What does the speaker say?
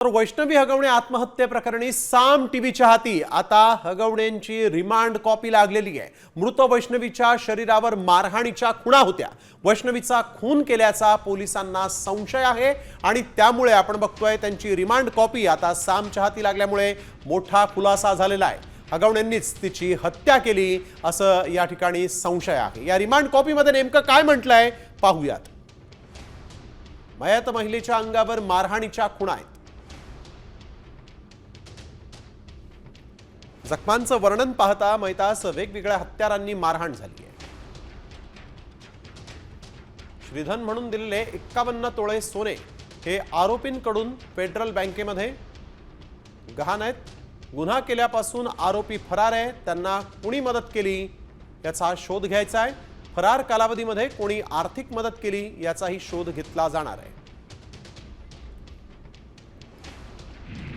तर वैष्णवी हगवणे आत्महत्येप्रकरणी साम टीव्हीच्या हाती आता हगवणेंची रिमांड कॉपी लागलेली आहे। मृत वैष्णवीच्या शरीरावर मारहाणीच्या खुणा होत्या। वैष्णवीचा खून केल्याचा पोलिसांना संशय आहे आणि त्यामुळे आपण बघतोय त्यांची रिमांड कॉपी आता सामच्या हाती लागल्यामुळे मोठा खुलासा झालेला आहे। हगवणेंनीच तिची हत्या केली असं या ठिकाणी संशय आहे। या रिमांड कॉपीमध्ये नेमकं काय म्हटलंय पाहूयात। मयत महिलेच्या अंगावर मारहाणीच्या खुणा आहेत। जखमांचं वर्णन पाहता मैतास वेगवेगळ्या हत्यारांनी मारहाण झाली आहे। श्रीधन म्हणून दिलेले 51 तोळे सोने हे आरोपींकडून फेडरल बँकेमध्ये गहाण आहेत। गुन्हा केल्यापासून आरोपी फरार आहे। त्यांना कोणी मदत केली याचा शोध घ्यायचा आहे। फरार कालावधीमध्ये कोणी आर्थिक मदत केली याचाही शोध घेतला जाणार आहे।